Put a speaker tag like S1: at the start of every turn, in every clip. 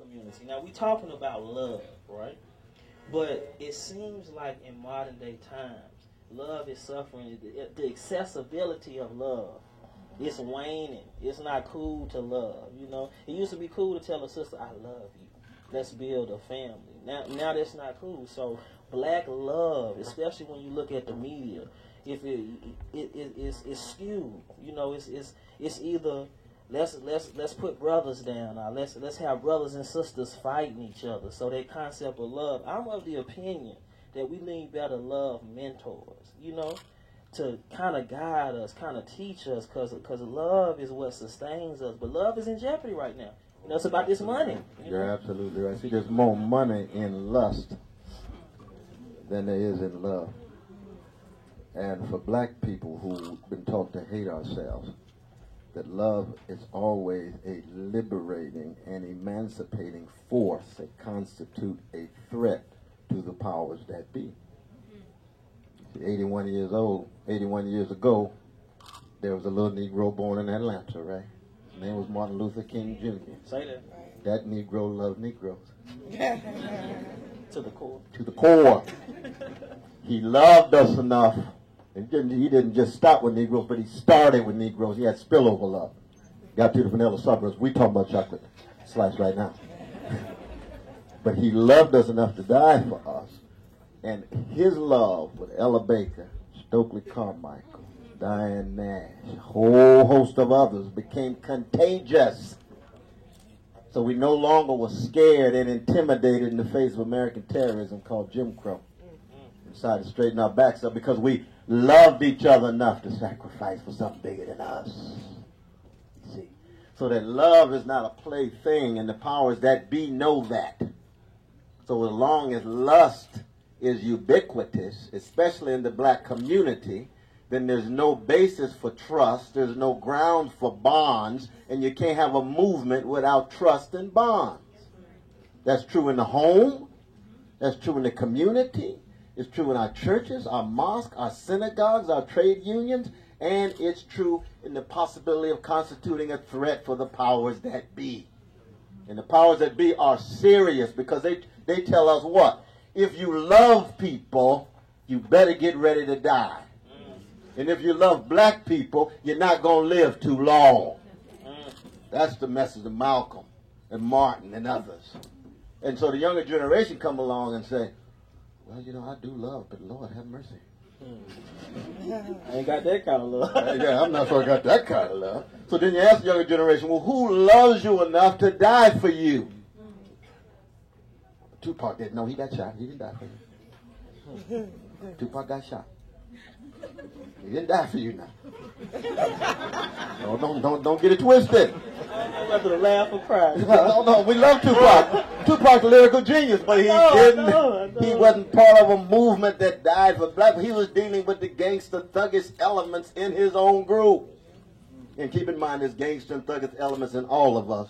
S1: community. Now, we're talking about love, right? But it seems like in modern day times, love is suffering. The accessibility of love, it's waning. It's not cool to love. You know, it used to be cool to tell a sister, "I love you. Let's build a family." Now that's not cool. So black love, especially when you look at the media, if it's skewed. You know, it's either let's put brothers down, or let's have brothers and sisters fighting each other. So that concept of love, I'm of the opinion that we need better love mentors. You know, to kind of guide us, kind of teach us, because love is what sustains us. But love is in jeopardy right now. You know, it's about this money.
S2: You're absolutely right. See, there's more money in lust than there is in love. And for black people who've been taught to hate ourselves, that love is always a liberating and emancipating force that constitute a threat to the powers that be. 81 years ago, there was a little Negro born in Atlanta, right? His name was Martin Luther King Jr.
S1: Say that.
S2: That Negro loved Negroes.
S1: To the core.
S2: To the core. He loved us enough. And he didn't just stop with Negroes, but he started with Negroes. He had spillover love. Got to the vanilla suburbs. We talking about chocolate slice right now. But he loved us enough to die for us. And his love with Ella Baker, Stokely Carmichael, Diane Nash, a whole host of others became contagious. So we no longer were scared and intimidated in the face of American terrorism called Jim Crow. We decided to straighten our backs up because we loved each other enough to sacrifice for something bigger than us. See? So that love is not a plaything, and the powers that be know that. So as long as lust is ubiquitous, especially in the black community, then there's no basis for trust, there's no ground for bonds, and you can't have a movement without trust and bonds. That's true in the home, that's true in the community, it's true in our churches, our mosques, our synagogues, our trade unions, and it's true in the possibility of constituting a threat for the powers that be. And the powers that be are serious because they tell us what? If you love people, you better get ready to die. And if you love black people, you're not going to live too long. That's the message of Malcolm and Martin and others. And so the younger generation come along and say, well, you know, I do love, but Lord have mercy.
S1: I ain't got that kind of love.
S2: Yeah, I'm not sure I got that kind of love. So then you ask the younger generation, well, who loves you enough to die for you? Tupac didn't know he got shot. He didn't die for you. Tupac got shot. He didn't die for you now. No, don't get it twisted.
S1: Whether to laugh or cry.
S2: No, we love Tupac. Tupac's a lyrical genius, but he didn't. He wasn't part of a movement that died for black. He was dealing with the gangster thuggish elements in his own group. And keep in mind, there's gangster and thuggish elements in all of us.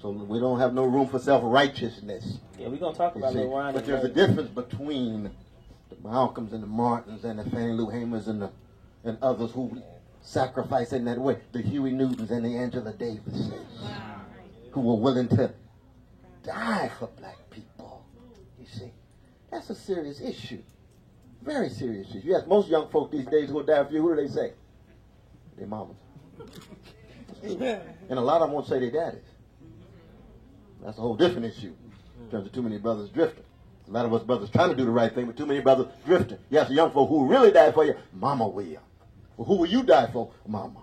S2: So we don't have no room for self-righteousness.
S1: Yeah, we're going to talk about Lil Ronnie.
S2: But there's a difference between the Malcolms and the Martins and the Fannie Lou Hamers and others who sacrifice in that way. The Huey Newtons and the Angela Davises, who were willing to die for black people. You see, that's a serious issue. Very serious issue. You ask most young folk these days who will die for you, who do they say? Their mamas. And a lot of them won't say their daddies. That's a whole different issue in terms of too many brothers drifting. A lot of us brothers trying to do the right thing, but too many brothers drifting. You ask the young folk who really died for you, Mama will. Well, who will you die for? Mama.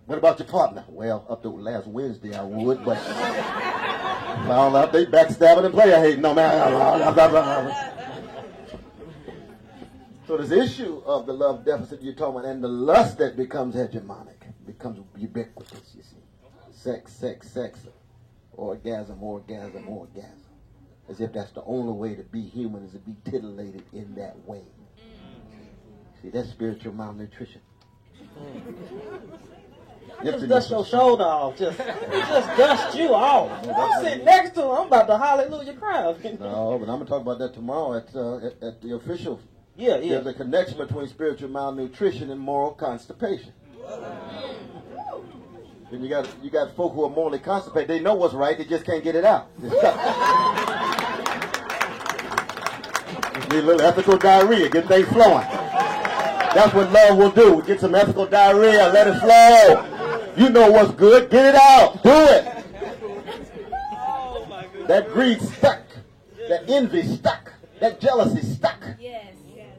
S2: What about your partner? Well, up to last Wednesday I would, but found out they backstabbing and player hating. No, man. So this issue of the love deficit you're talking about and the lust that becomes hegemonic, becomes ubiquitous, you see. Sex. Orgasm. As if that's the only way to be human, is to be titillated in that way. See, that's spiritual malnutrition.
S1: Just dust your shoulder off. Just dust you off. I'm sitting next to him. I'm about to hallelujah cry.
S2: No, but I'm going to talk about that tomorrow at the official.
S1: Yeah.
S2: There's a connection between spiritual malnutrition and moral constipation. Then you got folk who are morally constipated. They know what's right, they just can't get it out. Just need a little ethical diarrhea, get things flowing. That's what love will do. Get some ethical diarrhea, let it flow. You know what's good, get it out, do it. That greed stuck, that envy stuck, that jealousy stuck.
S3: Yes, yes.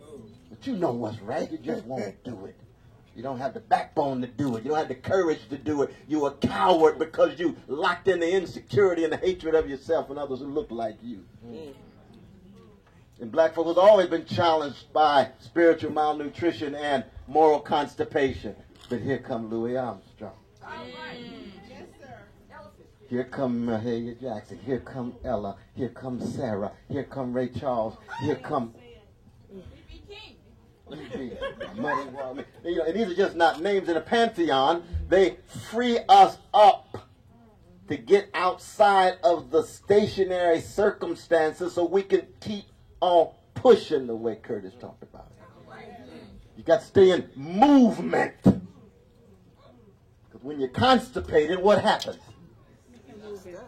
S2: But you know what's right, you just won't do it. You don't have the backbone to do it. You don't have the courage to do it. You're a coward because you locked in the insecurity and the hatred of yourself and others who look like you. And black folk has always been challenged by spiritual malnutrition and moral constipation. But here come Louis Armstrong.
S3: Yes, sir.
S2: Here come Mahalia Jackson. Here come Ella. Here comes Sarah. Here come Ray Charles. Here come and these are just not names in a pantheon. They free us up to get outside of the stationary circumstances so we can keep on pushing the way Curtis talked about it. You got to stay in movement. Because when you're constipated, what happens?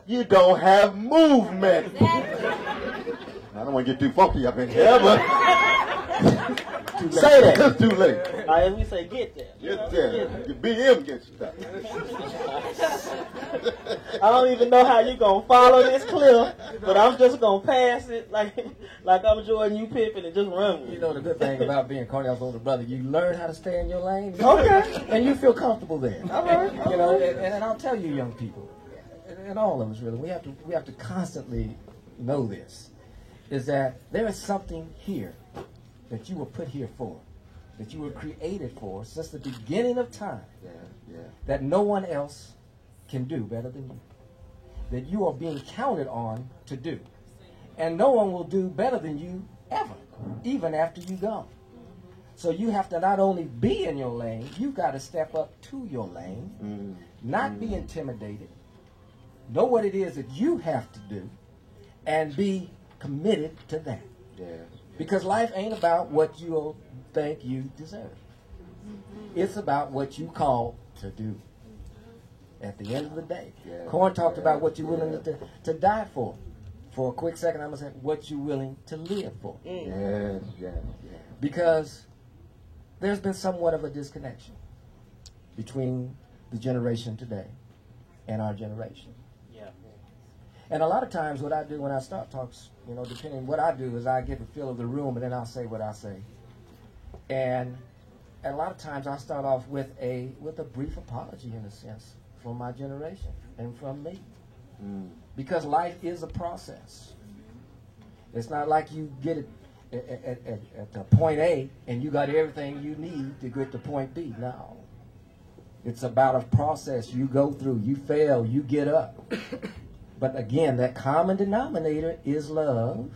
S2: You don't have movement. I don't want to get too funky up in here, but say that. It's too late.
S1: As we say, get there.
S2: Get there. Your BM gets stuck.
S1: I don't even know how you're going to follow this clip, but I'm just going to pass it like I'm Jordan, you Pippen, and just run with it.
S4: You know the good thing about being Cornell's older brother, you learn how to stay in your lane.
S1: Okay.
S4: And you feel comfortable there.
S1: All right.
S4: You know, and I'll tell you, young people, and all of us really, we have to constantly know this, is that there is something here that you were put here for, that you were created for since the beginning of time, that no one else can do better than you, that you are being counted on to do. And no one will do better than you ever, even after you go. So you have to not only be in your lane, you've got to step up to your lane, not be intimidated, know what it is that you have to do, and be committed to that. Because life ain't about what you think you deserve. It's about what you call to do. At the end of the day. Corn talked about what you're willing to die for. For a quick second, I'm going to say what you're willing to live for. Because there's been somewhat of a disconnection between the generation today and our generation. And a lot of times what I do when I start talks, you know, depending what I do is I get the feel of the room and then I'll say what I say. And a lot of times I start off with a brief apology in a sense from my generation and from me. Because life is a process. It's not like you get it at the point A and you got everything you need to get to point B. No. It's about a process you go through. You fail, you get up. But again, that common denominator is love.